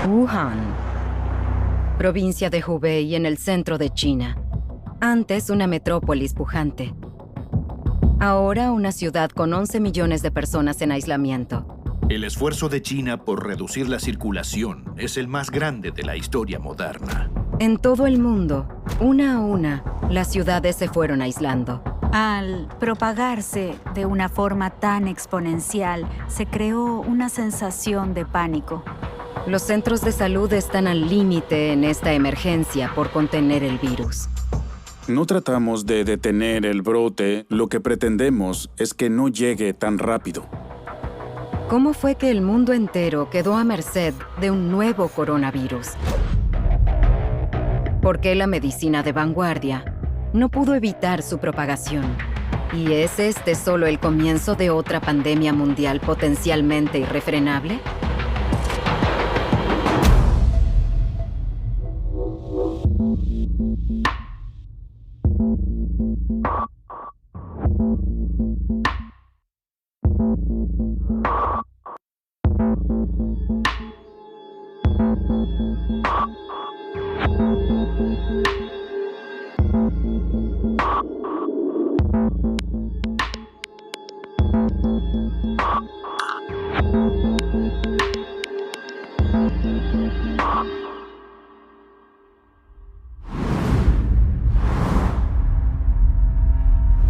Wuhan, provincia de Hubei en el centro de China. Antes una metrópolis pujante. Ahora una ciudad con 11 millones de personas en aislamiento. El esfuerzo de China por reducir la circulación es el más grande de la historia moderna. En todo el mundo, una a una, las ciudades se fueron aislando. Al propagarse de una forma tan exponencial, se creó una sensación de pánico. Los centros de salud están al límite en esta emergencia por contener el virus. No tratamos de detener el brote, lo que pretendemos es que no llegue tan rápido. ¿Cómo fue que el mundo entero quedó a merced de un nuevo coronavirus? ¿Por qué la medicina de vanguardia no pudo evitar su propagación? ¿Y es este solo el comienzo de otra pandemia mundial potencialmente irrefrenable?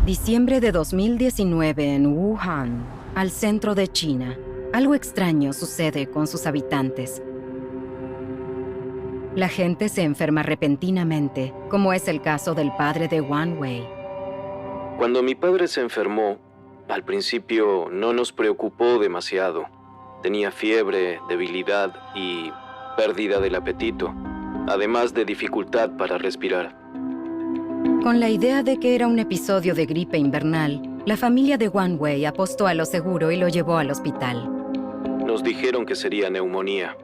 Diciembre de 2019 en Wuhan, al centro de China. Algo extraño sucede con sus habitantes. La gente se enferma repentinamente, como es el caso del padre de Wang Wei. Cuando mi padre se enfermó, al principio no nos preocupó demasiado. Tenía fiebre, debilidad y pérdida del apetito, además de dificultad para respirar. Con la idea de que era un episodio de gripe invernal, la familia de Wang Wei apostó a lo seguro y lo llevó al hospital. Nos dijeron que sería neumonía.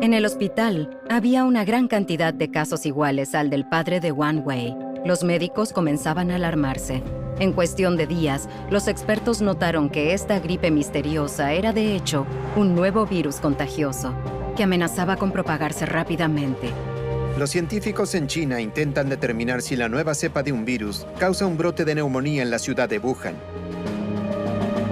En el hospital había una gran cantidad de casos iguales al del padre de Wang Wei. Los médicos comenzaban a alarmarse. En cuestión de días, los expertos notaron que esta gripe misteriosa era de hecho un nuevo virus contagioso que amenazaba con propagarse rápidamente. Los científicos en China intentan determinar si la nueva cepa de un virus causa un brote de neumonía en la ciudad de Wuhan.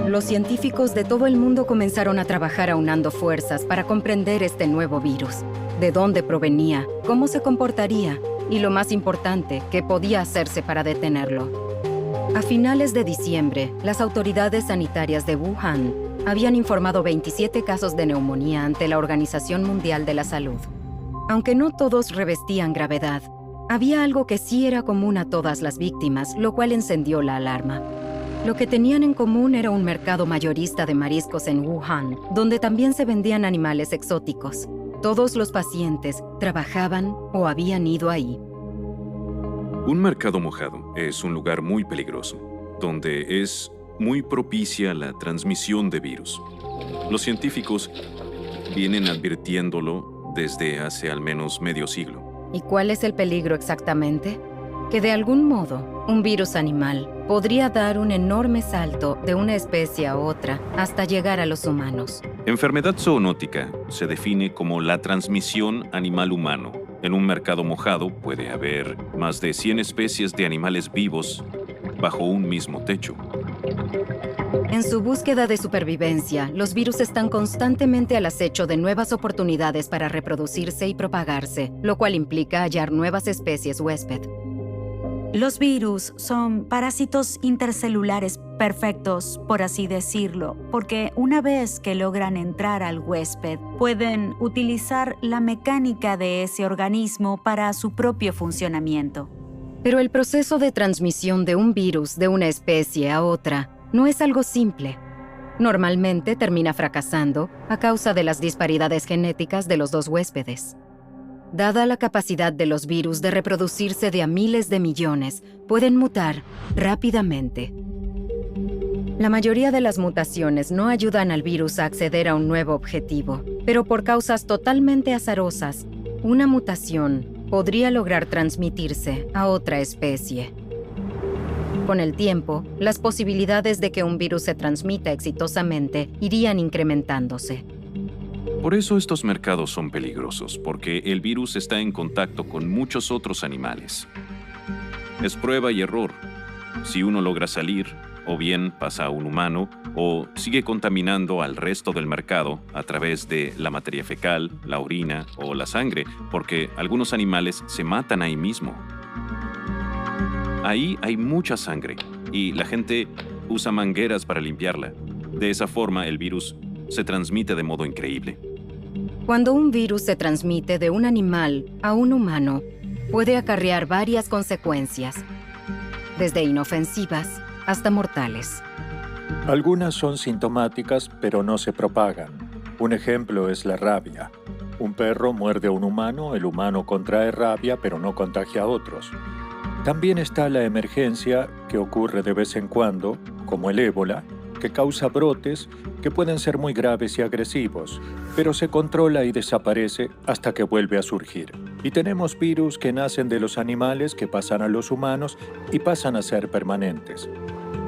Los científicos de todo el mundo comenzaron a trabajar aunando fuerzas para comprender este nuevo virus, de dónde provenía, cómo se comportaría y, lo más importante, qué podía hacerse para detenerlo. A finales de diciembre, las autoridades sanitarias de Wuhan habían informado 27 casos de neumonía ante la Organización Mundial de la Salud. Aunque no todos revestían gravedad, había algo que sí era común a todas las víctimas, lo cual encendió la alarma. Lo que tenían en común era un mercado mayorista de mariscos en Wuhan, donde también se vendían animales exóticos. Todos los pacientes trabajaban o habían ido ahí. Un mercado mojado es un lugar muy peligroso, donde es muy propicia la transmisión de virus. Los científicos vienen advirtiéndolo desde hace al menos medio siglo. ¿Y cuál es el peligro exactamente? Que de algún modo, un virus animal podría dar un enorme salto de una especie a otra hasta llegar a los humanos. Enfermedad zoonótica se define como la transmisión animal-humano. En un mercado mojado puede haber más de 100 especies de animales vivos bajo un mismo techo. En su búsqueda de supervivencia, los virus están constantemente al acecho de nuevas oportunidades para reproducirse y propagarse, lo cual implica hallar nuevas especies huésped. Los virus son parásitos intercelulares perfectos, por así decirlo, porque una vez que logran entrar al huésped, pueden utilizar la mecánica de ese organismo para su propio funcionamiento. Pero el proceso de transmisión de un virus de una especie a otra no es algo simple. Normalmente termina fracasando a causa de las disparidades genéticas de los dos huéspedes. Dada la capacidad de los virus de reproducirse de a miles de millones, pueden mutar rápidamente. La mayoría de las mutaciones no ayudan al virus a acceder a un nuevo objetivo, pero por causas totalmente azarosas, una mutación podría lograr transmitirse a otra especie. Con el tiempo, las posibilidades de que un virus se transmita exitosamente irían incrementándose. Por eso estos mercados son peligrosos, porque el virus está en contacto con muchos otros animales. Es prueba y error. Si uno logra salir, o bien pasa a un humano, o sigue contaminando al resto del mercado a través de la materia fecal, la orina o la sangre, porque algunos animales se matan ahí mismo. Ahí hay mucha sangre, y la gente usa mangueras para limpiarla. De esa forma, el virus se transmite de modo increíble. Cuando un virus se transmite de un animal a un humano, puede acarrear varias consecuencias, desde inofensivas hasta mortales. Algunas son sintomáticas, pero no se propagan. Un ejemplo es la rabia. Un perro muerde a un humano, el humano contrae rabia, pero no contagia a otros. También está la emergencia, que ocurre de vez en cuando, como el ébola, que causa brotes que pueden ser muy graves y agresivos, pero se controla y desaparece hasta que vuelve a surgir. Y tenemos virus que nacen de los animales, que pasan a los humanos y pasan a ser permanentes.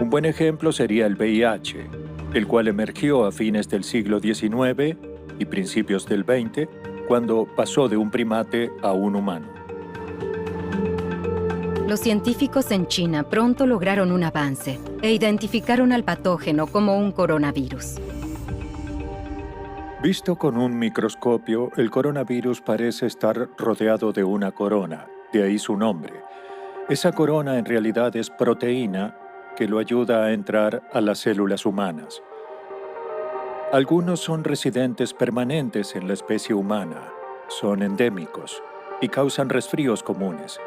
Un buen ejemplo sería el VIH, el cual emergió a fines del siglo XIX y principios del XX, cuando pasó de un primate a un humano. Los científicos en China pronto lograron un avance e identificaron al patógeno como un coronavirus. Visto con un microscopio, el coronavirus parece estar rodeado de una corona, de ahí su nombre. Esa corona en realidad es proteína que lo ayuda a entrar a las células humanas. Algunos son residentes permanentes en la especie humana, son endémicos y causan resfríos comunes.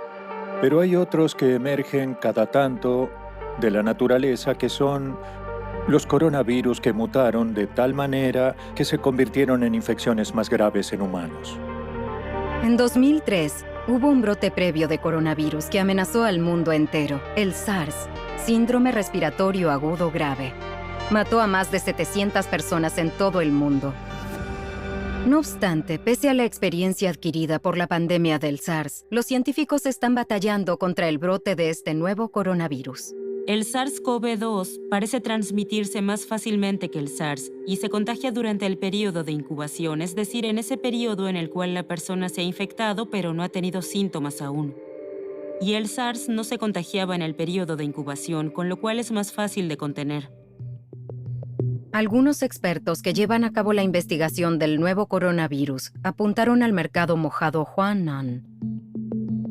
Pero hay otros que emergen cada tanto de la naturaleza, que son los coronavirus que mutaron de tal manera que se convirtieron en infecciones más graves en humanos. En 2003, hubo un brote previo de coronavirus que amenazó al mundo entero, el SARS, síndrome respiratorio agudo grave. Mató a más de 700 personas en todo el mundo. No obstante, pese a la experiencia adquirida por la pandemia del SARS, los científicos están batallando contra el brote de este nuevo coronavirus. El SARS-CoV-2 parece transmitirse más fácilmente que el SARS y se contagia durante el periodo de incubación, es decir, en ese periodo en el cual la persona se ha infectado pero no ha tenido síntomas aún. Y el SARS no se contagiaba en el periodo de incubación, con lo cual es más fácil de contener. Algunos expertos que llevan a cabo la investigación del nuevo coronavirus apuntaron al mercado mojado Huanan.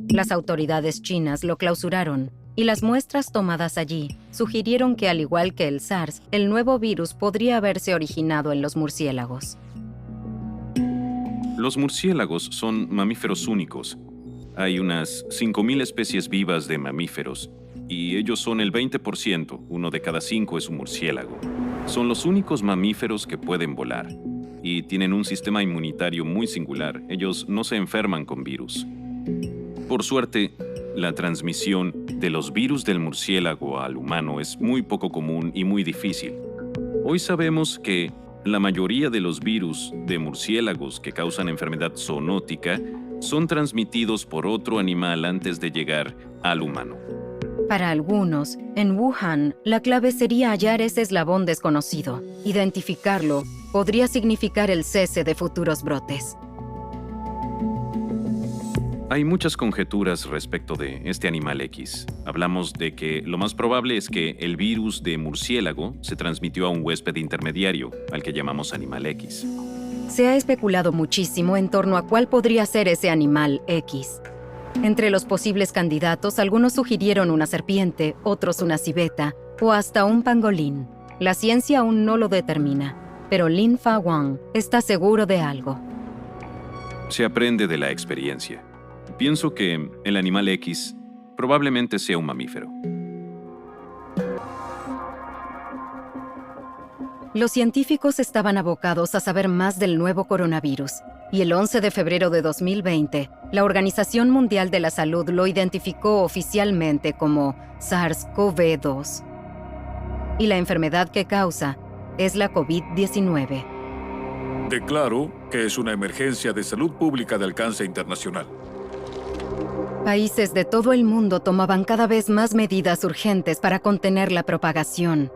Las autoridades chinas lo clausuraron y las muestras tomadas allí sugirieron que, al igual que el SARS, el nuevo virus podría haberse originado en los murciélagos. Los murciélagos son mamíferos únicos. Hay unas 5.000 especies vivas de mamíferos y ellos son el 20%, uno de cada 5 es un murciélago. Son los únicos mamíferos que pueden volar y tienen un sistema inmunitario muy singular. Ellos no se enferman con virus. Por suerte, la transmisión de los virus del murciélago al humano es muy poco común y muy difícil. Hoy sabemos que la mayoría de los virus de murciélagos que causan enfermedad zoonótica son transmitidos por otro animal antes de llegar al humano. Para algunos, en Wuhan, la clave sería hallar ese eslabón desconocido. Identificarlo podría significar el cese de futuros brotes. Hay muchas conjeturas respecto de este animal X. Hablamos de que lo más probable es que el virus de murciélago se transmitió a un huésped intermediario, al que llamamos animal X. Se ha especulado muchísimo en torno a cuál podría ser ese animal X. Entre los posibles candidatos, algunos sugirieron una serpiente, otros una civeta o hasta un pangolín. La ciencia aún no lo determina, pero Lin Fa Wang está seguro de algo. Se aprende de la experiencia. Pienso que el animal X probablemente sea un mamífero. Los científicos estaban abocados a saber más del nuevo coronavirus, y el 11 de febrero de 2020, la Organización Mundial de la Salud lo identificó oficialmente como SARS-CoV-2. Y la enfermedad que causa es la COVID-19. Declaro que es una emergencia de salud pública de alcance internacional. Países de todo el mundo tomaban cada vez más medidas urgentes para contener la propagación,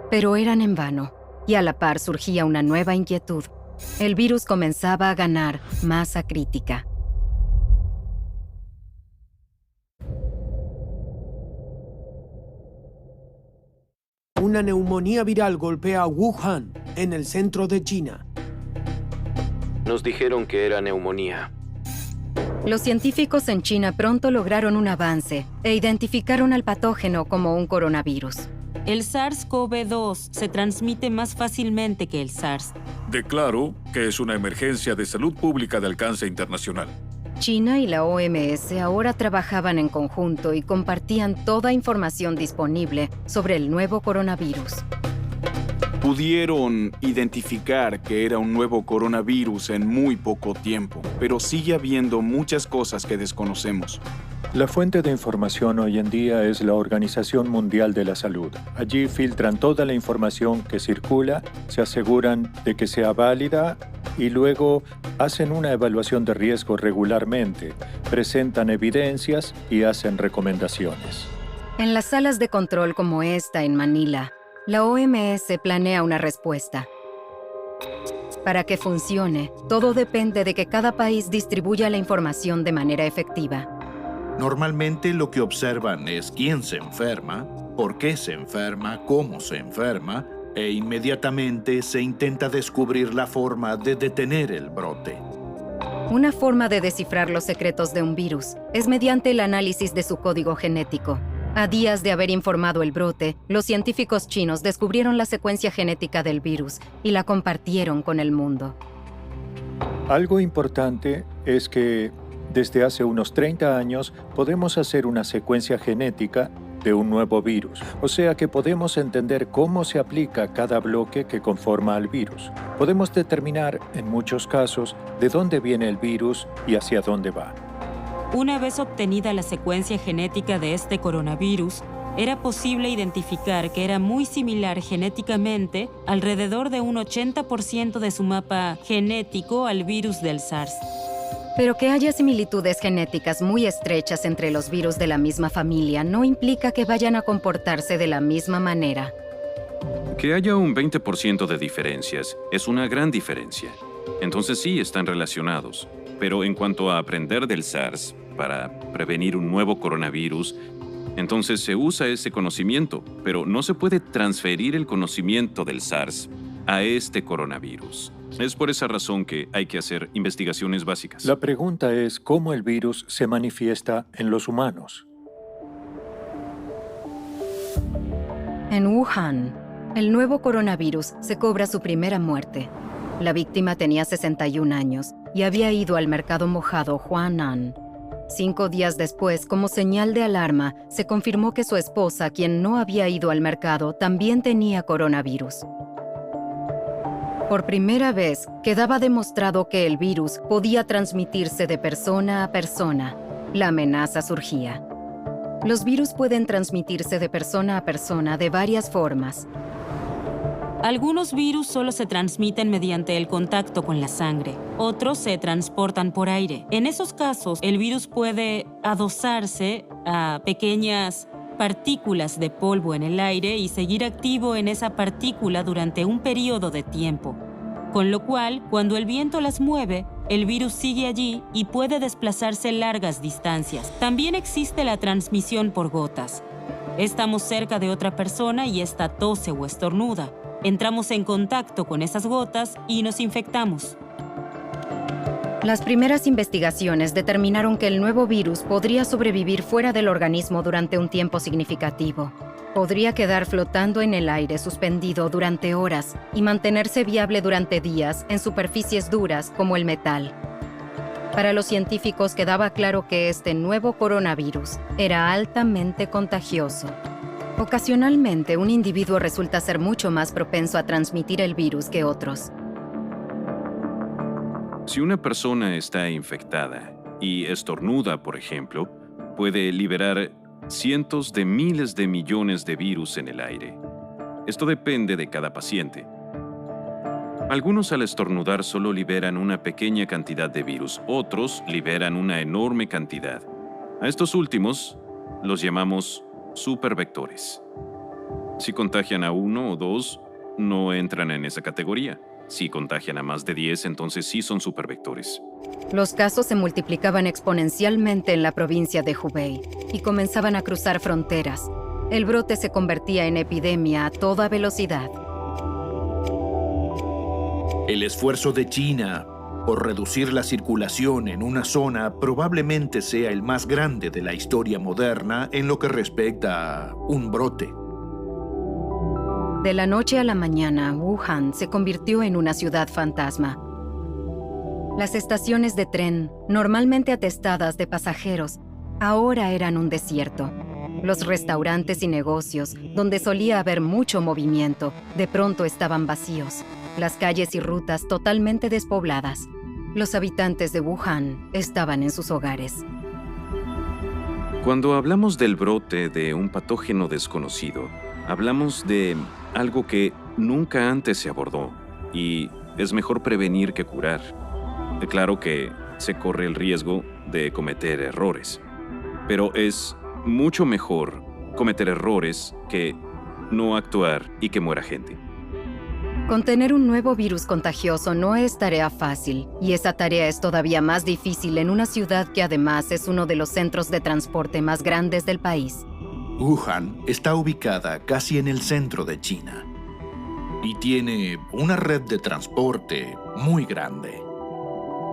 pero eran en vano, y a la par surgía una nueva inquietud. El virus comenzaba a ganar masa crítica. Una neumonía viral golpea a Wuhan, en el centro de China. Nos dijeron que era neumonía. Los científicos en China pronto lograron un avance e identificaron al patógeno como un coronavirus. El SARS-CoV-2 se transmite más fácilmente que el SARS. Declaro que es una emergencia de salud pública de alcance internacional. China y la OMS ahora trabajaban en conjunto y compartían toda información disponible sobre el nuevo coronavirus. Pudieron identificar que era un nuevo coronavirus en muy poco tiempo, pero sigue habiendo muchas cosas que desconocemos. La fuente de información hoy en día es la Organización Mundial de la Salud. Allí filtran toda la información que circula, se aseguran de que sea válida y luego hacen una evaluación de riesgo regularmente, presentan evidencias y hacen recomendaciones. En las salas de control como esta en Manila, la OMS planea una respuesta. Para que funcione, todo depende de que cada país distribuya la información de manera efectiva. Normalmente lo que observan es quién se enferma, por qué se enferma, cómo se enferma, e inmediatamente se intenta descubrir la forma de detener el brote. Una forma de descifrar los secretos de un virus es mediante el análisis de su código genético. A días de haber informado el brote, los científicos chinos descubrieron la secuencia genética del virus y la compartieron con el mundo. Algo importante es que desde hace unos 30 años podemos hacer una secuencia genética de un nuevo virus, o sea que podemos entender cómo se aplica cada bloque que conforma al virus. Podemos determinar, en muchos casos, de dónde viene el virus y hacia dónde va. Una vez obtenida la secuencia genética de este coronavirus, era posible identificar que era muy similar genéticamente, alrededor de un 80% de su mapa genético al virus del SARS. Pero que haya similitudes genéticas muy estrechas entre los virus de la misma familia no implica que vayan a comportarse de la misma manera. Que haya un 20% de diferencias es una gran diferencia. Entonces sí están relacionados. Pero en cuanto a aprender del SARS para prevenir un nuevo coronavirus, entonces se usa ese conocimiento, pero no se puede transferir el conocimiento del SARS a este coronavirus. Es por esa razón que hay que hacer investigaciones básicas. La pregunta es cómo el virus se manifiesta en los humanos. En Wuhan, el nuevo coronavirus se cobra su primera muerte. La víctima tenía 61 años y había ido al mercado mojado Huanan. 5 días después, como señal de alarma, se confirmó que su esposa, quien no había ido al mercado, también tenía coronavirus. Por primera vez, quedaba demostrado que el virus podía transmitirse de persona a persona. La amenaza surgía. Los virus pueden transmitirse de persona a persona de varias formas. Algunos virus solo se transmiten mediante el contacto con la sangre. Otros se transportan por aire. En esos casos, el virus puede adosarse a pequeñas partículas de polvo en el aire y seguir activo en esa partícula durante un periodo de tiempo. Con lo cual, cuando el viento las mueve, el virus sigue allí y puede desplazarse largas distancias. También existe la transmisión por gotas. Estamos cerca de otra persona y esta tose o estornuda. Entramos en contacto con esas gotas y nos infectamos. Las primeras investigaciones determinaron que el nuevo virus podría sobrevivir fuera del organismo durante un tiempo significativo. Podría quedar flotando en el aire suspendido durante horas y mantenerse viable durante días en superficies duras como el metal. Para los científicos quedaba claro que este nuevo coronavirus era altamente contagioso. Ocasionalmente, un individuo resulta ser mucho más propenso a transmitir el virus que otros. Si una persona está infectada y estornuda, por ejemplo, puede liberar cientos de miles de millones de virus en el aire. Esto depende de cada paciente. Algunos al estornudar solo liberan una pequeña cantidad de virus, otros liberan una enorme cantidad. A estos últimos los llamamos supervectores. Si contagian a 1 o 2, no entran en esa categoría. Si contagian a más de 10, entonces sí son supervectores. Los casos se multiplicaban exponencialmente en la provincia de Hubei y comenzaban a cruzar fronteras. El brote se convertía en epidemia a toda velocidad. El esfuerzo de China por reducir la circulación en una zona probablemente sea el más grande de la historia moderna en lo que respecta a un brote. De la noche a la mañana, Wuhan se convirtió en una ciudad fantasma. Las estaciones de tren, normalmente atestadas de pasajeros, ahora eran un desierto. Los restaurantes y negocios, donde solía haber mucho movimiento, de pronto estaban vacíos. Las calles y rutas totalmente despobladas. Los habitantes de Wuhan estaban en sus hogares. Cuando hablamos del brote de un patógeno desconocido, hablamos de algo que nunca antes se abordó, y es mejor prevenir que curar. Claro que se corre el riesgo de cometer errores, pero es mucho mejor cometer errores que no actuar y que muera gente. Contener un nuevo virus contagioso no es tarea fácil, y esa tarea es todavía más difícil en una ciudad que además es uno de los centros de transporte más grandes del país. Wuhan está ubicada casi en el centro de China y tiene una red de transporte muy grande.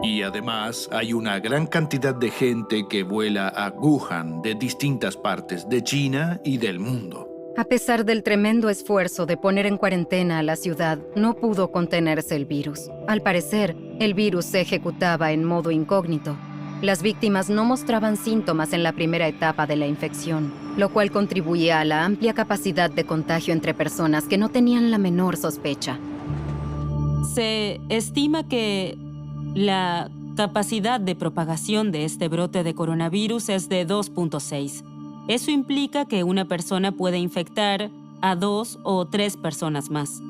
Y además hay una gran cantidad de gente que vuela a Wuhan de distintas partes de China y del mundo. A pesar del tremendo esfuerzo de poner en cuarentena a la ciudad, no pudo contenerse el virus. Al parecer, el virus se ejecutaba en modo incógnito. Las víctimas no mostraban síntomas en la primera etapa de la infección, lo cual contribuía a la amplia capacidad de contagio entre personas que no tenían la menor sospecha. Se estima que la capacidad de propagación de este brote de coronavirus es de 2.6. Eso implica que una persona puede infectar a 2 o 3 personas más.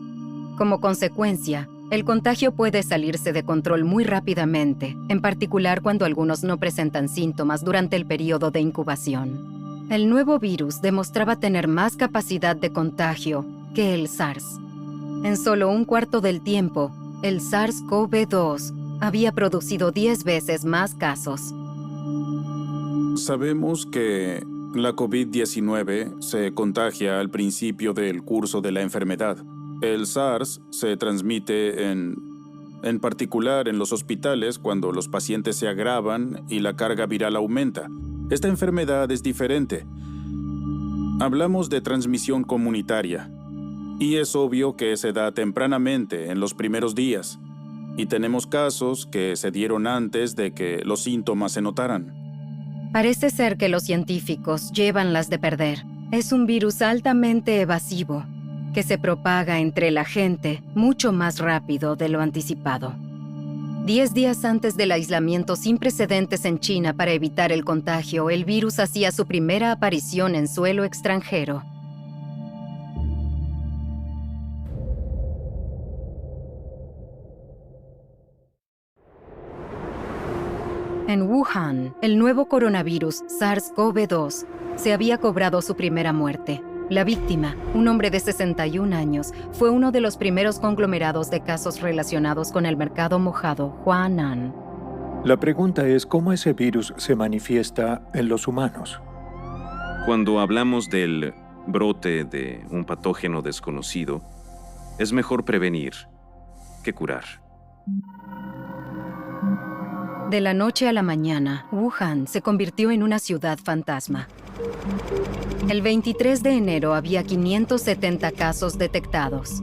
Como consecuencia, el contagio puede salirse de control muy rápidamente, en particular cuando algunos no presentan síntomas durante el periodo de incubación. El nuevo virus demostraba tener más capacidad de contagio que el SARS. En solo un cuarto del tiempo, el SARS-CoV-2 había producido 10 veces más casos. Sabemos que la COVID-19 se contagia al principio del curso de la enfermedad. El SARS se transmite en particular en los hospitales cuando los pacientes se agravan y la carga viral aumenta. Esta enfermedad es diferente. Hablamos de transmisión comunitaria y es obvio que se da tempranamente en los primeros días y tenemos casos que se dieron antes de que los síntomas se notaran. Parece ser que los científicos llevan las de perder. Es un virus altamente evasivo, que se propaga entre la gente mucho más rápido de lo anticipado. 10 días antes del aislamiento sin precedentes en China para evitar el contagio, el virus hacía su primera aparición en suelo extranjero. En Wuhan, el nuevo coronavirus SARS-CoV-2 se había cobrado su primera muerte. La víctima, un hombre de 61 años, fue uno de los primeros conglomerados de casos relacionados con el mercado mojado Huanan. La pregunta es cómo ese virus se manifiesta en los humanos. Cuando hablamos del brote de un patógeno desconocido, es mejor prevenir que curar. De la noche a la mañana, Wuhan se convirtió en una ciudad fantasma. El 23 de enero había 570 casos detectados,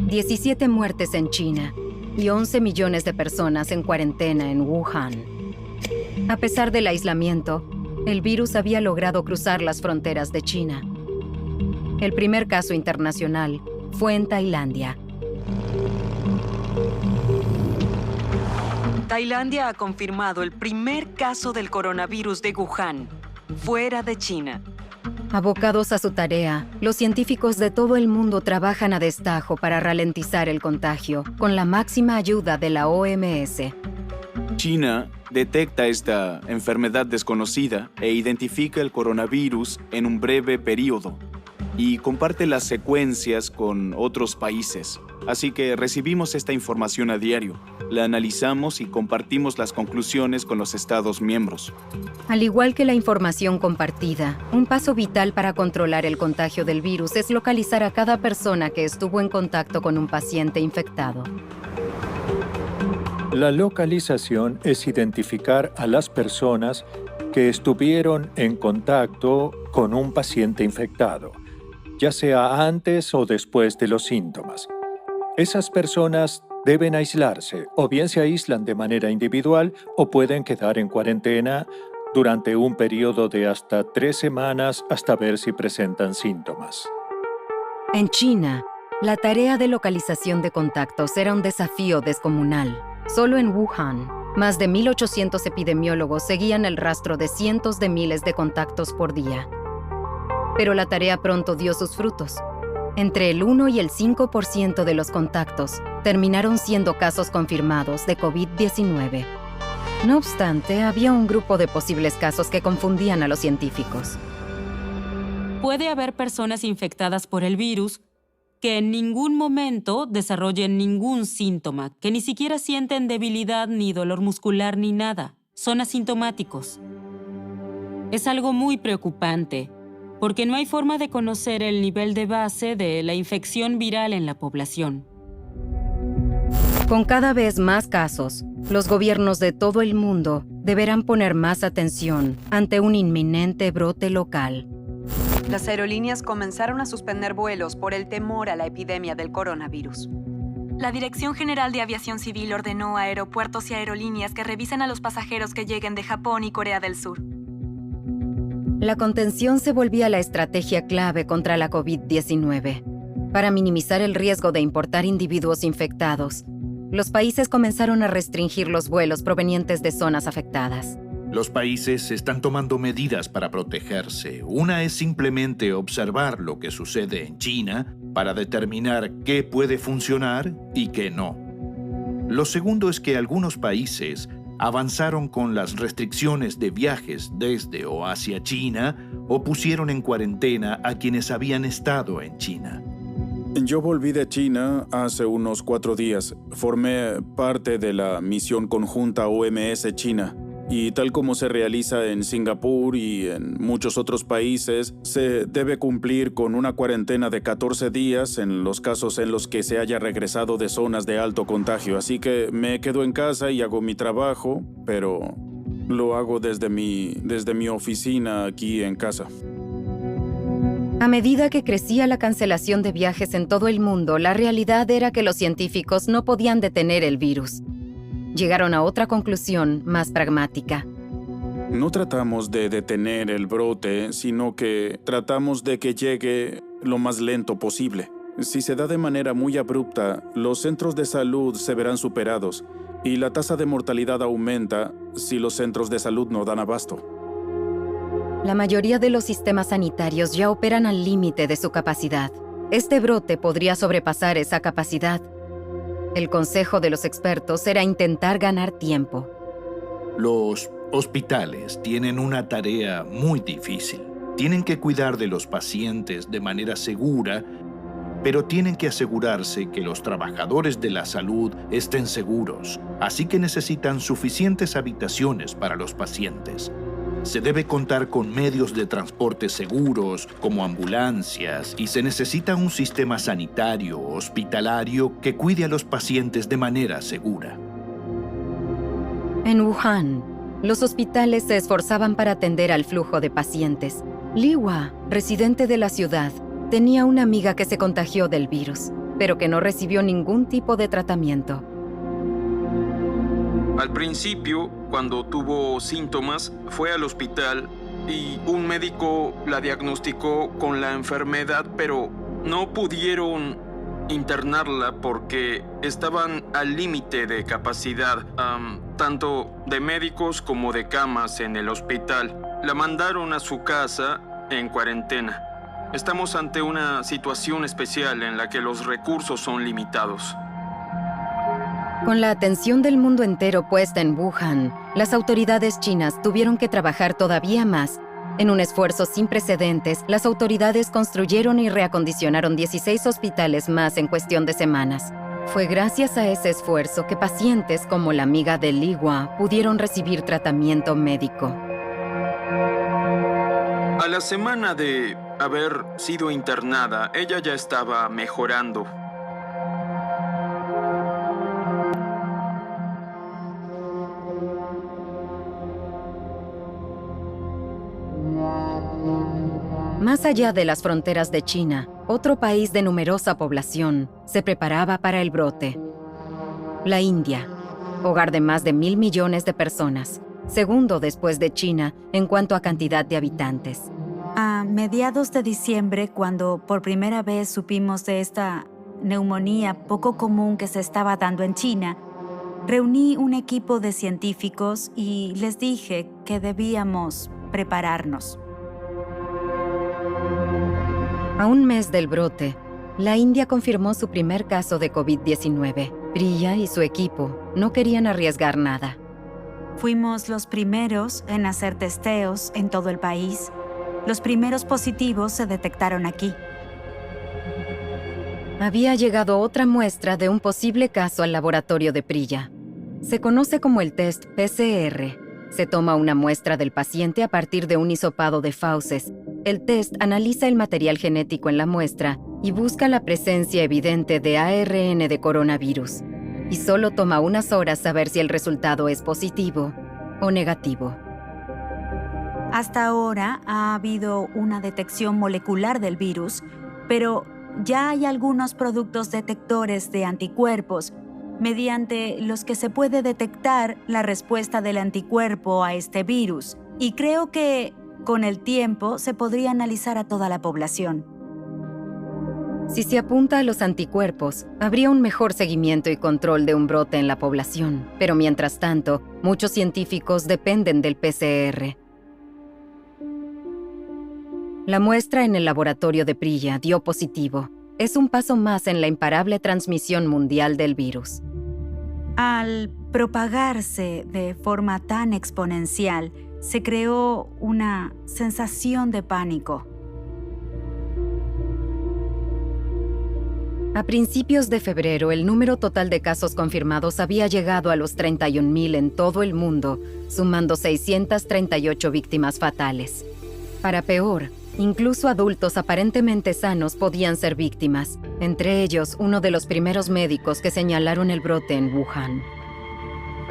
17 muertes en China y 11 millones de personas en cuarentena en Wuhan. A pesar del aislamiento, el virus había logrado cruzar las fronteras de China. El primer caso internacional fue en Tailandia. Tailandia ha confirmado el primer caso del coronavirus de Wuhan, fuera de China. Abocados a su tarea, los científicos de todo el mundo trabajan a destajo para ralentizar el contagio, con la máxima ayuda de la OMS. China detecta esta enfermedad desconocida e identifica el coronavirus en un breve periodo y comparte las secuencias con otros países. así que recibimos esta información a diario, la analizamos y compartimos las conclusiones con los Estados miembros. Al igual que la información compartida, un paso vital para controlar el contagio del virus es localizar a cada persona que estuvo en contacto con un paciente infectado. La localización es identificar a las personas que estuvieron en contacto con un paciente infectado, ya sea antes o después de los síntomas. Esas personas deben aislarse, o bien se aíslan de manera individual o pueden quedar en cuarentena durante un periodo de hasta 3 semanas hasta ver si presentan síntomas. En China, la tarea de localización de contactos era un desafío descomunal. Solo en Wuhan, más de 1.800 epidemiólogos seguían el rastro de cientos de miles de contactos por día. Pero la tarea pronto dio sus frutos. Entre el 1 y el 5% de los contactos terminaron siendo casos confirmados de COVID-19. No obstante, había un grupo de posibles casos que confundían a los científicos. Puede haber personas infectadas por el virus que en ningún momento desarrollen ningún síntoma, que ni siquiera sienten debilidad ni dolor muscular ni nada. Son asintomáticos. Es algo muy preocupante, porque no hay forma de conocer el nivel de base de la infección viral en la población. Con cada vez más casos, los gobiernos de todo el mundo deberán poner más atención ante un inminente brote local. Las aerolíneas comenzaron a suspender vuelos por el temor a la epidemia del coronavirus. La Dirección General de Aviación Civil ordenó a aeropuertos y aerolíneas que revisen a los pasajeros que lleguen de Japón y Corea del Sur. La contención se volvía la estrategia clave contra la COVID-19. Para minimizar el riesgo de importar individuos infectados, los países comenzaron a restringir los vuelos provenientes de zonas afectadas. Los países están tomando medidas para protegerse. Una es simplemente observar lo que sucede en China para determinar qué puede funcionar y qué no. Lo segundo es que algunos países avanzaron con las restricciones de viajes desde o hacia China o pusieron en cuarentena a quienes habían estado en China. Yo volví de China hace unos 4 días. Formé parte de la misión conjunta OMS-China. Y tal como se realiza en Singapur y en muchos otros países, se debe cumplir con una cuarentena de 14 días en los casos en los que se haya regresado de zonas de alto contagio. Así que me quedo en casa y hago mi trabajo, pero lo hago desde mi oficina aquí en casa. A medida que crecía la cancelación de viajes en todo el mundo, la realidad era que los científicos no podían detener el virus. Llegaron a otra conclusión más pragmática. No tratamos de detener el brote, sino que tratamos de que llegue lo más lento posible. Si se da de manera muy abrupta, los centros de salud se verán superados y la tasa de mortalidad aumenta si los centros de salud no dan abasto. La mayoría de los sistemas sanitarios ya operan al límite de su capacidad. Este brote podría sobrepasar esa capacidad. El consejo de los expertos era intentar ganar tiempo. Los hospitales tienen una tarea muy difícil. Tienen que cuidar de los pacientes de manera segura, pero tienen que asegurarse que los trabajadores de la salud estén seguros. Así que necesitan suficientes habitaciones para los pacientes. Se debe contar con medios de transporte seguros, como ambulancias, y se necesita un sistema sanitario hospitalario que cuide a los pacientes de manera segura. En Wuhan, los hospitales se esforzaban para atender al flujo de pacientes. Li Hua, residente de la ciudad, tenía una amiga que se contagió del virus, pero que no recibió ningún tipo de tratamiento. Al principio, cuando tuvo síntomas, fue al hospital y un médico la diagnosticó con la enfermedad, pero no pudieron internarla porque estaban al límite de capacidad, tanto de médicos como de camas en el hospital. La mandaron a su casa en cuarentena. Estamos ante una situación especial en la que los recursos son limitados. Con la atención del mundo entero puesta en Wuhan, las autoridades chinas tuvieron que trabajar todavía más En un esfuerzo sin precedentes, las autoridades construyeron y reacondicionaron 16 hospitales más en cuestión de semanas. Fue gracias a ese esfuerzo que pacientes como la amiga de Li Hua pudieron recibir tratamiento médico. A la semana de haber sido internada, ella ya estaba mejorando. Más allá de las fronteras de China, otro país de numerosa población se preparaba para el brote. La India, hogar de más de 1.000 millones de personas, segundo después de China en cuanto a cantidad de habitantes. A mediados de diciembre, cuando por primera vez supimos de esta neumonía poco común que se estaba dando en China, reuní un equipo de científicos y les dije que debíamos prepararnos. A un mes del brote, la India confirmó su primer caso de COVID-19. Priya y su equipo no querían arriesgar nada. Fuimos los primeros en hacer testeos en todo el país. Los primeros positivos se detectaron aquí. Había llegado otra muestra de un posible caso al laboratorio de Priya. Se conoce como el test PCR. Se toma una muestra del paciente a partir de un hisopado de fauces. El test analiza el material genético en la muestra y busca la presencia evidente de ARN de coronavirus. Y solo toma unas horas saber si el resultado es positivo o negativo. Hasta ahora ha habido una detección molecular del virus, pero ya hay algunos productos detectores de anticuerpos mediante los que se puede detectar la respuesta del anticuerpo a este virus. Y creo que con el tiempo se podría analizar a toda la población. Si se apunta a los anticuerpos, habría un mejor seguimiento y control de un brote en la población. Pero mientras tanto, muchos científicos dependen del PCR. La muestra en el laboratorio de Priya dio positivo. Es un paso más en la imparable transmisión mundial del virus. Al propagarse de forma tan exponencial, se creó una sensación de pánico. A principios de febrero, el número total de casos confirmados había llegado a los 31.000 en todo el mundo, sumando 638 víctimas fatales. Para peor, incluso adultos aparentemente sanos podían ser víctimas, entre ellos uno de los primeros médicos que señalaron el brote en Wuhan.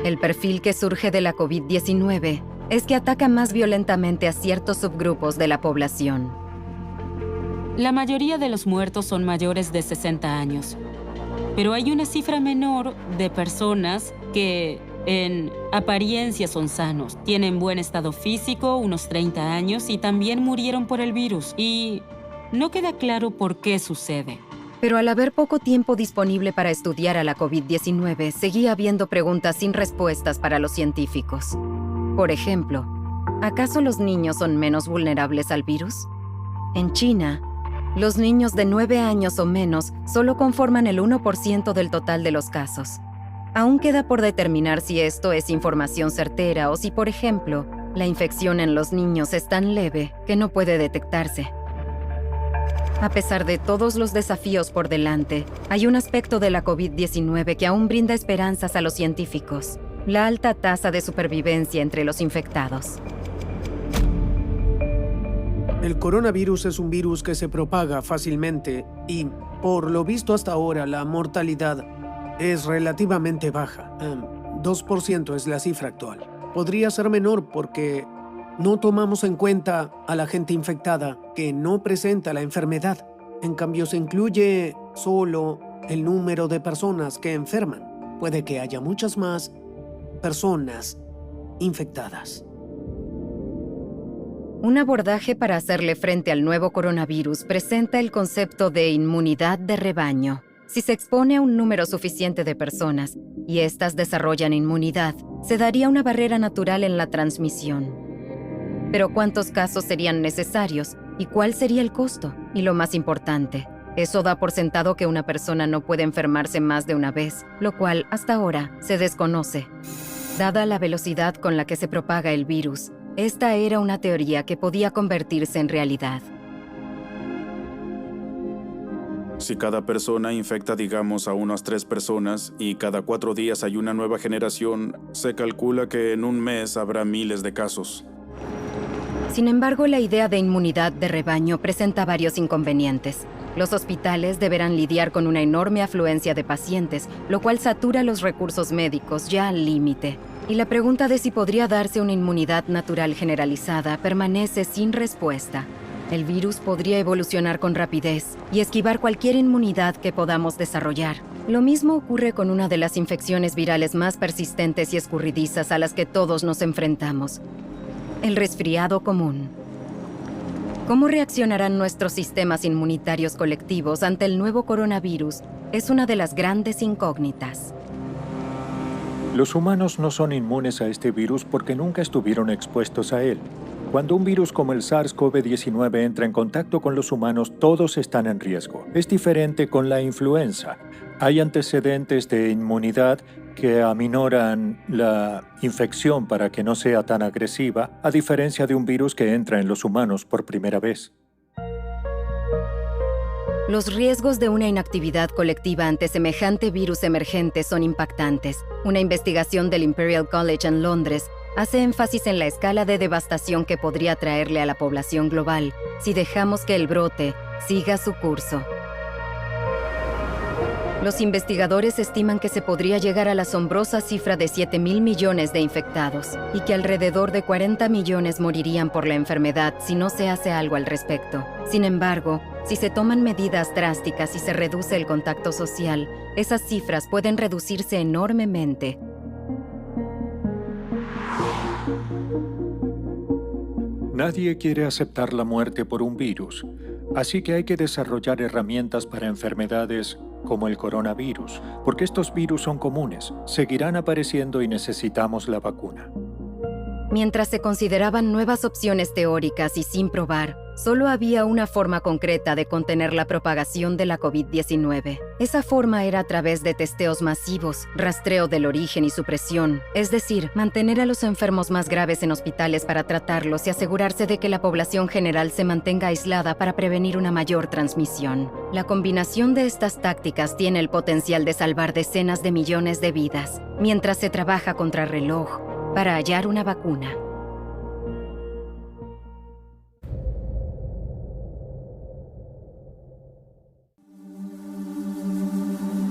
El perfil que surge de la COVID-19 es que ataca más violentamente a ciertos subgrupos de la población. La mayoría de los muertos son mayores de 60 años, pero hay una cifra menor de personas que en apariencia son sanos, tienen buen estado físico, unos 30 años, y también murieron por el virus. Y no queda claro por qué sucede. Pero al haber poco tiempo disponible para estudiar a la COVID-19, seguía habiendo preguntas sin respuestas para los científicos. Por ejemplo, ¿acaso los niños son menos vulnerables al virus? En China, los niños de 9 años o menos solo conforman el 1% del total de los casos. Aún queda por determinar si esto es información certera o si, por ejemplo, la infección en los niños es tan leve que no puede detectarse. A pesar de todos los desafíos por delante, hay un aspecto de la COVID-19 que aún brinda esperanzas a los científicos: la alta tasa de supervivencia entre los infectados. El coronavirus es un virus que se propaga fácilmente y, por lo visto hasta ahora, la mortalidad es relativamente baja. 2% es la cifra actual. Podría ser menor porque no tomamos en cuenta a la gente infectada que no presenta la enfermedad. En cambio, se incluye solo el número de personas que enferman. Puede que haya muchas más personas infectadas. Un abordaje para hacerle frente al nuevo coronavirus presenta el concepto de inmunidad de rebaño. Si se expone a un número suficiente de personas y éstas desarrollan inmunidad, se daría una barrera natural en la transmisión. Pero ¿cuántos casos serían necesarios? ¿Y cuál sería el costo? Y lo más importante, eso da por sentado que una persona no puede enfermarse más de una vez, lo cual hasta ahora se desconoce. Dada la velocidad con la que se propaga el virus, Esta era una teoría que podía convertirse en realidad. Si cada persona infecta, digamos, a unas 3 personas y cada 4 días hay una nueva generación, se calcula que en un mes habrá miles de casos. Sin embargo, la idea de inmunidad de rebaño presenta varios inconvenientes. Los hospitales deberán lidiar con una enorme afluencia de pacientes, lo cual satura los recursos médicos ya al límite. Y la pregunta de si podría darse una inmunidad natural generalizada permanece sin respuesta. El virus podría evolucionar con rapidez y esquivar cualquier inmunidad que podamos desarrollar. Lo mismo ocurre con una de las infecciones virales más persistentes y escurridizas a las que todos nos enfrentamos: el resfriado común. ¿Cómo reaccionarán nuestros sistemas inmunitarios colectivos ante el nuevo coronavirus? Es una de las grandes incógnitas. Los humanos no son inmunes a este virus porque nunca estuvieron expuestos a él. Cuando un virus como el SARS-CoV-19 entra en contacto con los humanos, todos están en riesgo. Es diferente con la influenza. Hay antecedentes de inmunidad que aminoran la infección para que no sea tan agresiva, a diferencia de un virus que entra en los humanos por primera vez. Los riesgos de una inactividad colectiva ante semejante virus emergente son impactantes. Una investigación del Imperial College en Londres hace énfasis en la escala de devastación que podría traerle a la población global si dejamos que el brote siga su curso. Los investigadores estiman que se podría llegar a la asombrosa cifra de 7.000 millones de infectados y que alrededor de 40 millones morirían por la enfermedad si no se hace algo al respecto. Sin embargo, si se toman medidas drásticas y se reduce el contacto social, esas cifras pueden reducirse enormemente. Nadie quiere aceptar la muerte por un virus, así que hay que desarrollar herramientas para enfermedades como el coronavirus, porque estos virus son comunes, seguirán apareciendo y necesitamos la vacuna. Mientras se consideraban nuevas opciones teóricas y sin probar, solo había una forma concreta de contener la propagación de la COVID-19. Esa forma era a través de testeos masivos, rastreo del origen y supresión, es decir, mantener a los enfermos más graves en hospitales para tratarlos y asegurarse de que la población general se mantenga aislada para prevenir una mayor transmisión. La combinación de estas tácticas tiene el potencial de salvar decenas de millones de vidas, mientras se trabaja contrarreloj para hallar una vacuna.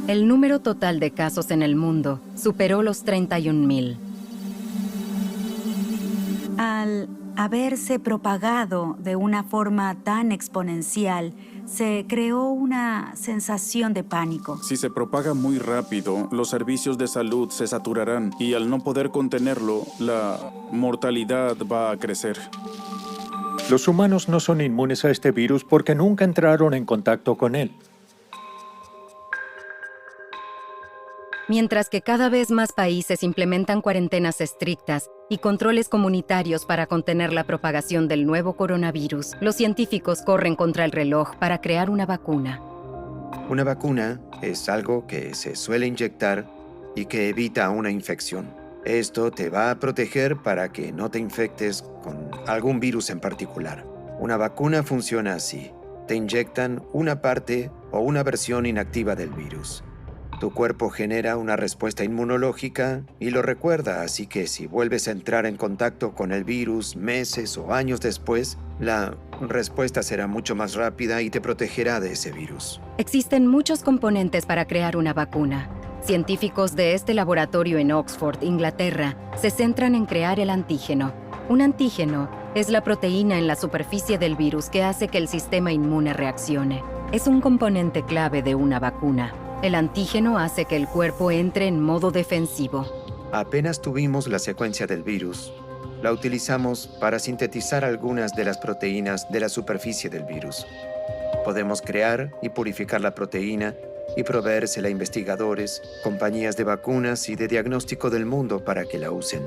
El número total de casos en el mundo superó los 31.000. Al haberse propagado de una forma tan exponencial, se creó una sensación de pánico. Si se propaga muy rápido, los servicios de salud se saturarán y al no poder contenerlo, la mortalidad va a crecer. Los humanos no son inmunes a este virus porque nunca entraron en contacto con él. Mientras que cada vez más países implementan cuarentenas estrictas y controles comunitarios para contener la propagación del nuevo coronavirus, los científicos corren contra el reloj para crear una vacuna. Una vacuna es algo que se suele inyectar y que evita una infección. Esto te va a proteger para que no te infectes con algún virus en particular. Una vacuna funciona así. Te inyectan una parte o una versión inactiva del virus. Tu cuerpo genera una respuesta inmunológica y lo recuerda, así que si vuelves a entrar en contacto con el virus meses o años después, la respuesta será mucho más rápida y te protegerá de ese virus. Existen muchos componentes para crear una vacuna. Científicos de este laboratorio en Oxford, Inglaterra, se centran en crear el antígeno. Un antígeno es la proteína en la superficie del virus que hace que el sistema inmune reaccione. Es un componente clave de una vacuna. El antígeno hace que el cuerpo entre en modo defensivo. Apenas tuvimos la secuencia del virus, la utilizamos para sintetizar algunas de las proteínas de la superficie del virus. Podemos crear y purificar la proteína y proveérsela a investigadores, compañías de vacunas y de diagnóstico del mundo para que la usen.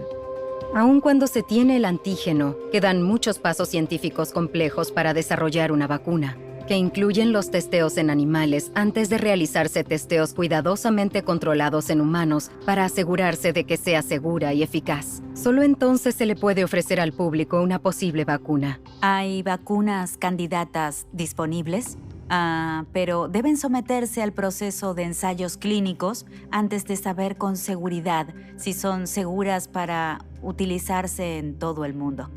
Aun cuando se tiene el antígeno, quedan muchos pasos científicos complejos para desarrollar una vacuna. que incluyen los testeos en animales antes de realizarse testeos cuidadosamente controlados en humanos para asegurarse de que sea segura y eficaz. Solo entonces se le puede ofrecer al público una posible vacuna. ¿Hay vacunas candidatas disponibles? Pero deben someterse al proceso de ensayos clínicos antes de saber con seguridad si son seguras para utilizarse en todo el mundo.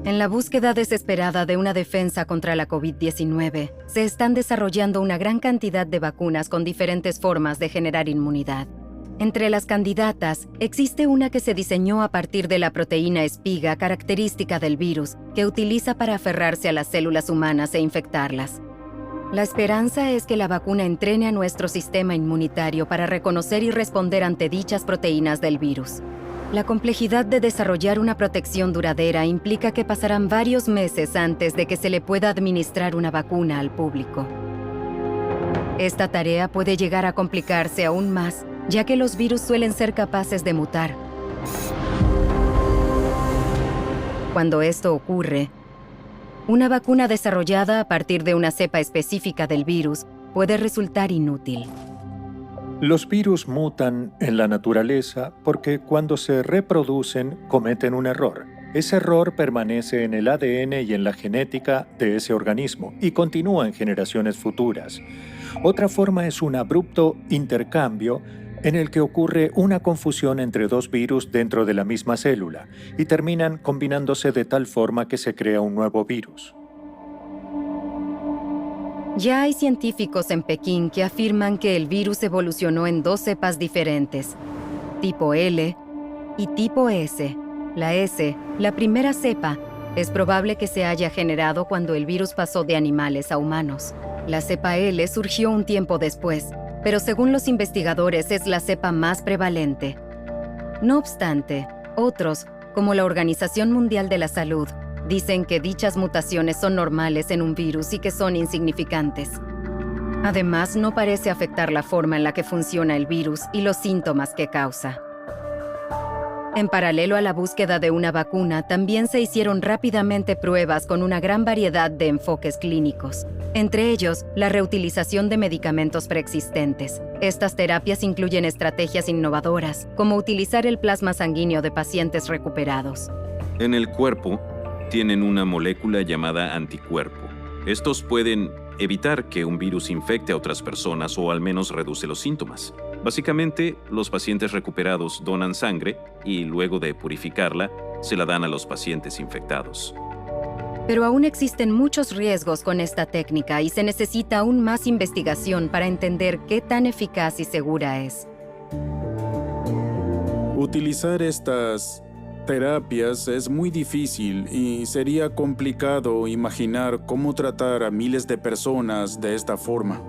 En la búsqueda desesperada de una defensa contra la COVID-19, se están desarrollando una gran cantidad de vacunas con diferentes formas de generar inmunidad. Entre las candidatas, existe una que se diseñó a partir de la proteína espiga característica del virus, que utiliza para aferrarse a las células humanas e infectarlas. La esperanza es que la vacuna entrene a nuestro sistema inmunitario para reconocer y responder ante dichas proteínas del virus. La complejidad de desarrollar una protección duradera implica que pasarán varios meses antes de que se le pueda administrar una vacuna al público. Esta tarea puede llegar a complicarse aún más, ya que los virus suelen ser capaces de mutar. Cuando esto ocurre, una vacuna desarrollada a partir de una cepa específica del virus puede resultar inútil. Los virus mutan en la naturaleza porque cuando se reproducen cometen un error. Ese error permanece en el ADN y en la genética de ese organismo y continúa en generaciones futuras. Otra forma es un abrupto intercambio en el que ocurre una confusión entre dos virus dentro de la misma célula y terminan combinándose de tal forma que se crea un nuevo virus. Ya hay científicos en Pekín que afirman que el virus evolucionó en dos cepas diferentes, tipo L y tipo S. La S, la primera cepa, es probable que se haya generado cuando el virus pasó de animales a humanos. La cepa L surgió un tiempo después, pero según los investigadores es la cepa más prevalente. No obstante, otros, como la Organización Mundial de la Salud, dicen que dichas mutaciones son normales en un virus y que son insignificantes. Además, no parece afectar la forma en la que funciona el virus y los síntomas que causa. En paralelo a la búsqueda de una vacuna, también se hicieron rápidamente pruebas con una gran variedad de enfoques clínicos, entre ellos la reutilización de medicamentos preexistentes. Estas terapias incluyen estrategias innovadoras, como utilizar el plasma sanguíneo de pacientes recuperados. En el cuerpo, tienen una molécula llamada anticuerpo. Estos pueden evitar que un virus infecte a otras personas o al menos reduce los síntomas. Básicamente, los pacientes recuperados donan sangre y luego de purificarla, se la dan a los pacientes infectados. Pero aún existen muchos riesgos con esta técnica y se necesita aún más investigación para entender qué tan eficaz y segura es. Utilizar estas terapias es muy difícil y sería complicado imaginar cómo tratar a miles de personas de esta forma.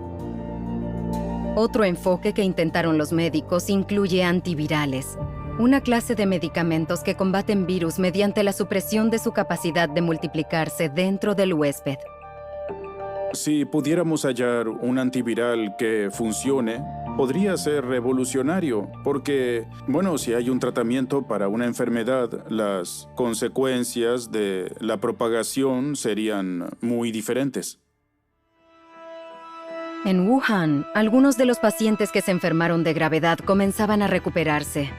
Otro enfoque que intentaron los médicos incluye antivirales, una clase de medicamentos que combaten virus mediante la supresión de su capacidad de multiplicarse dentro del huésped. Si pudiéramos hallar un antiviral que funcione, podría ser revolucionario, porque, si hay un tratamiento para una enfermedad, las consecuencias de la propagación serían muy diferentes. En Wuhan, algunos de los pacientes que se enfermaron de gravedad comenzaban a recuperarse.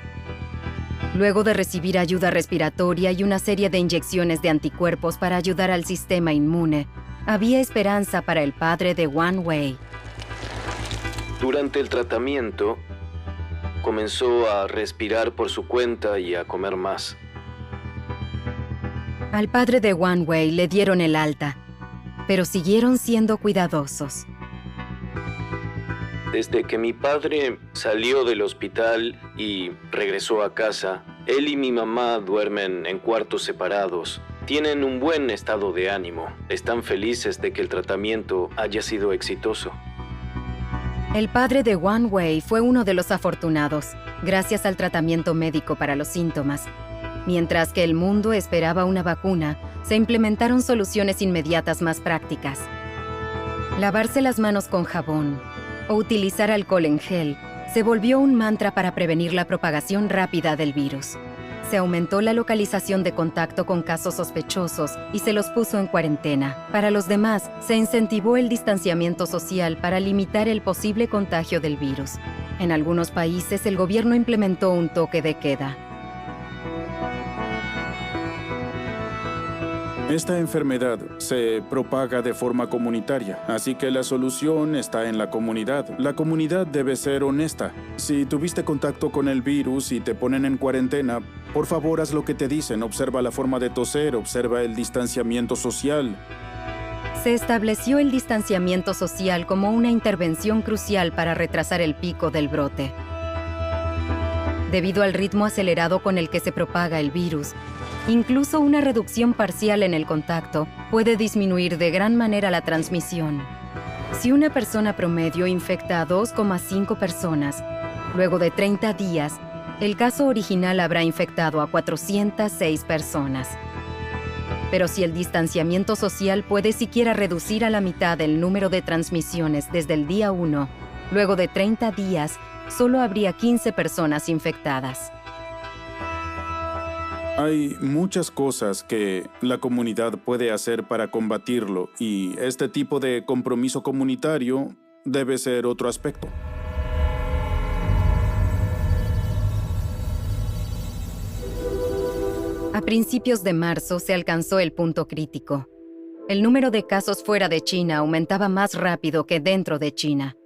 Luego de recibir ayuda respiratoria y una serie de inyecciones de anticuerpos para ayudar al sistema inmune, había esperanza para el padre de Wang Wei. Durante el tratamiento, comenzó a respirar por su cuenta y a comer más. Al padre de Wang Wei le dieron el alta, pero siguieron siendo cuidadosos. Desde que mi padre salió del hospital y regresó a casa, él y mi mamá duermen en cuartos separados. Tienen un buen estado de ánimo. Están felices de que el tratamiento haya sido exitoso. El padre de Wang Wei fue uno de los afortunados, gracias al tratamiento médico para los síntomas. Mientras que el mundo esperaba una vacuna, se implementaron soluciones inmediatas más prácticas. Lavarse las manos con jabón o utilizar alcohol en gel se volvió un mantra para prevenir la propagación rápida del virus. Se aumentó la localización de contacto con casos sospechosos y se los puso en cuarentena. Para los demás, se incentivó el distanciamiento social para limitar el posible contagio del virus. En algunos países, el gobierno implementó un toque de queda. Esta enfermedad se propaga de forma comunitaria, así que la solución está en la comunidad. La comunidad debe ser honesta. Si tuviste contacto con el virus y te ponen en cuarentena, por favor haz lo que te dicen. Observa la forma de toser, observa el distanciamiento social. Se estableció el distanciamiento social como una intervención crucial para retrasar el pico del brote. Debido al ritmo acelerado con el que se propaga el virus, incluso una reducción parcial en el contacto puede disminuir de gran manera la transmisión. Si una persona promedio infecta a 2,5 personas, luego de 30 días, el caso original habrá infectado a 406 personas. Pero si el distanciamiento social puede siquiera reducir a la mitad el número de transmisiones desde el día 1, luego de 30 días, solo habría 15 personas infectadas. Hay muchas cosas que la comunidad puede hacer para combatirlo y este tipo de compromiso comunitario debe ser otro aspecto. A principios de marzo se alcanzó el punto crítico. El número de casos fuera de China aumentaba más rápido que dentro de China.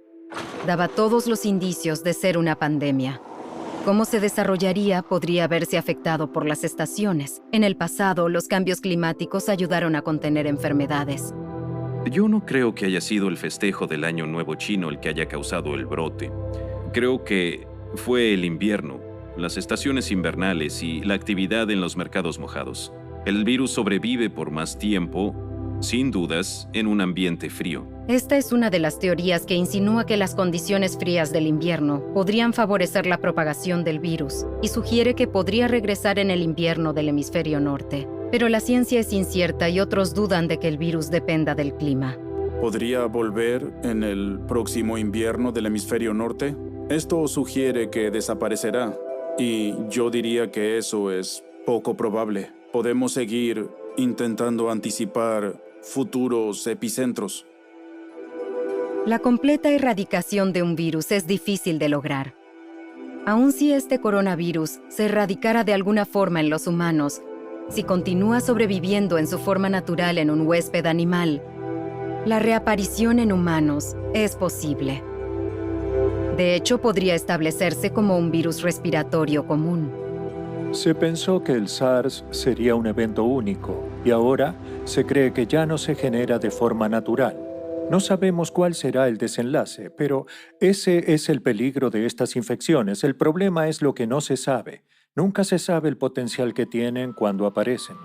Daba todos los indicios de ser una pandemia. Cómo se desarrollaría podría verse afectado por las estaciones. En el pasado, los cambios climáticos ayudaron a contener enfermedades. Yo no creo que haya sido el festejo del Año Nuevo Chino el que haya causado el brote. Creo que fue el invierno, las estaciones invernales y la actividad en los mercados mojados. El virus sobrevive por más tiempo, sin dudas, en un ambiente frío. Esta es una de las teorías que insinúa que las condiciones frías del invierno podrían favorecer la propagación del virus y sugiere que podría regresar en el invierno del hemisferio norte. Pero la ciencia es incierta y otros dudan de que el virus dependa del clima. ¿Podría volver en el próximo invierno del hemisferio norte? Esto sugiere que desaparecerá, y yo diría que eso es poco probable. Podemos seguir intentando anticipar futuros epicentros. La completa erradicación de un virus es difícil de lograr. Aun si este coronavirus se erradicara de alguna forma en los humanos, si continúa sobreviviendo en su forma natural en un huésped animal, la reaparición en humanos es posible. De hecho, podría establecerse como un virus respiratorio común. Se pensó que el SARS sería un evento único y ahora se cree que ya no se genera de forma natural. No sabemos cuál será el desenlace, pero ese es el peligro de estas infecciones. El problema es lo que no se sabe. Nunca se sabe el potencial que tienen cuando aparecen.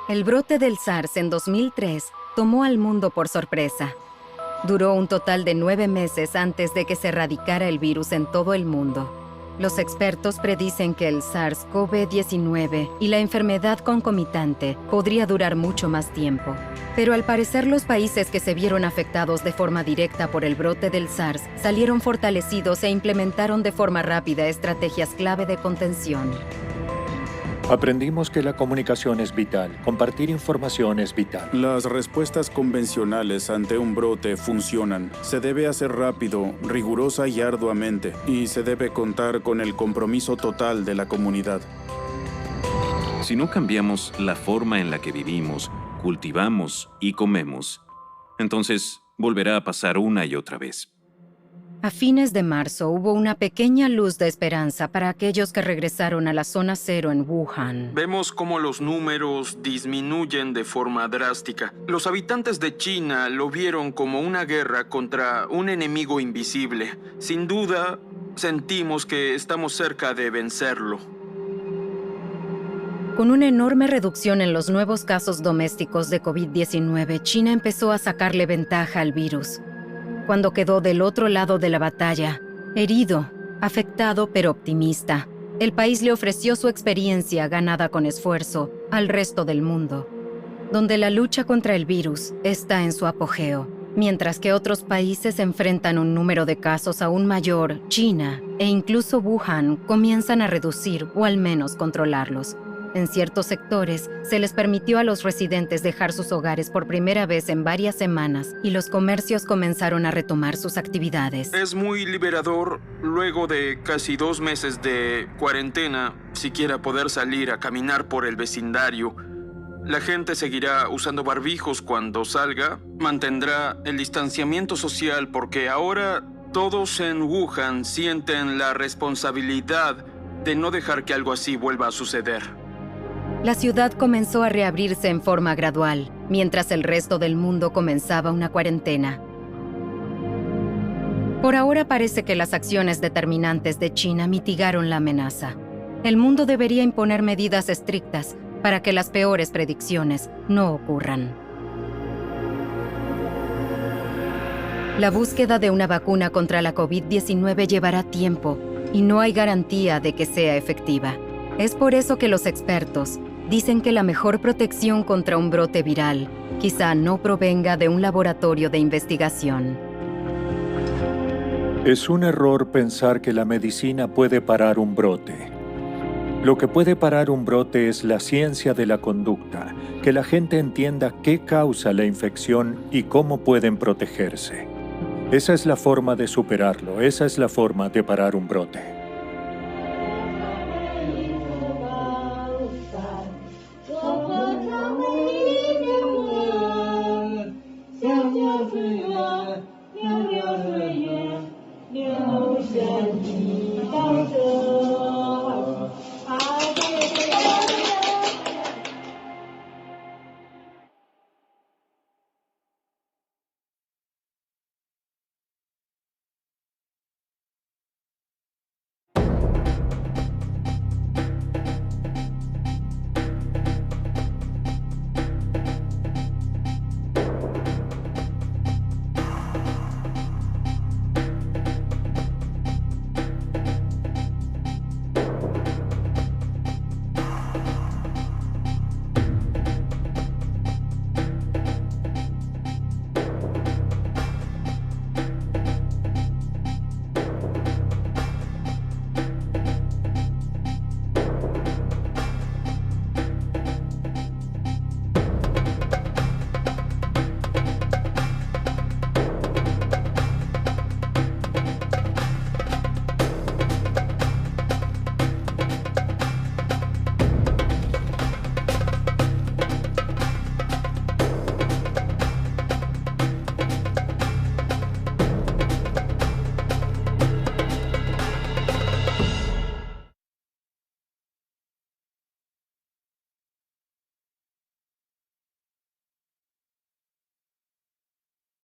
El brote del SARS en 2003 tomó al mundo por sorpresa. Duró un total de 9 meses antes de que se erradicara el virus en todo el mundo. Los expertos predicen que el SARS-CoV-19 y la enfermedad concomitante podría durar mucho más tiempo. Pero al parecer los países que se vieron afectados de forma directa por el brote del SARS salieron fortalecidos e implementaron de forma rápida estrategias clave de contención. Aprendimos que la comunicación es vital, compartir información es vital. Las respuestas convencionales ante un brote funcionan. Se debe hacer rápido, rigurosa y arduamente, y se debe contar con el compromiso total de la comunidad. Si no cambiamos la forma en la que vivimos, cultivamos y comemos, entonces volverá a pasar una y otra vez. A fines de marzo hubo una pequeña luz de esperanza para aquellos que regresaron a la zona cero en Wuhan. Vemos cómo los números disminuyen de forma drástica. Los habitantes de China lo vieron como una guerra contra un enemigo invisible. Sin duda, sentimos que estamos cerca de vencerlo. Con una enorme reducción en los nuevos casos domésticos de COVID-19, China empezó a sacarle ventaja al virus. Cuando quedó del otro lado de la batalla, herido, afectado pero optimista, el país le ofreció su experiencia ganada con esfuerzo al resto del mundo, donde la lucha contra el virus está en su apogeo. Mientras que otros países enfrentan un número de casos aún mayor, China e incluso Wuhan comienzan a reducir o al menos controlarlos. En ciertos sectores, se les permitió a los residentes dejar sus hogares por primera vez en varias semanas y los comercios comenzaron a retomar sus actividades. Es muy liberador, luego de casi 2 meses de cuarentena, siquiera poder salir a caminar por el vecindario. La gente seguirá usando barbijos cuando salga, mantendrá el distanciamiento social porque ahora todos en Wuhan sienten la responsabilidad de no dejar que algo así vuelva a suceder. La ciudad comenzó a reabrirse en forma gradual, mientras el resto del mundo comenzaba una cuarentena. Por ahora parece que las acciones determinantes de China mitigaron la amenaza. El mundo debería imponer medidas estrictas para que las peores predicciones no ocurran. La búsqueda de una vacuna contra la COVID-19 llevará tiempo y no hay garantía de que sea efectiva. Es por eso que los expertos dicen que la mejor protección contra un brote viral quizá no provenga de un laboratorio de investigación. Es un error pensar que la medicina puede parar un brote. Lo que puede parar un brote es la ciencia de la conducta, que la gente entienda qué causa la infección y cómo pueden protegerse. Esa es la forma de superarlo, esa es la forma de parar un brote. Thank you.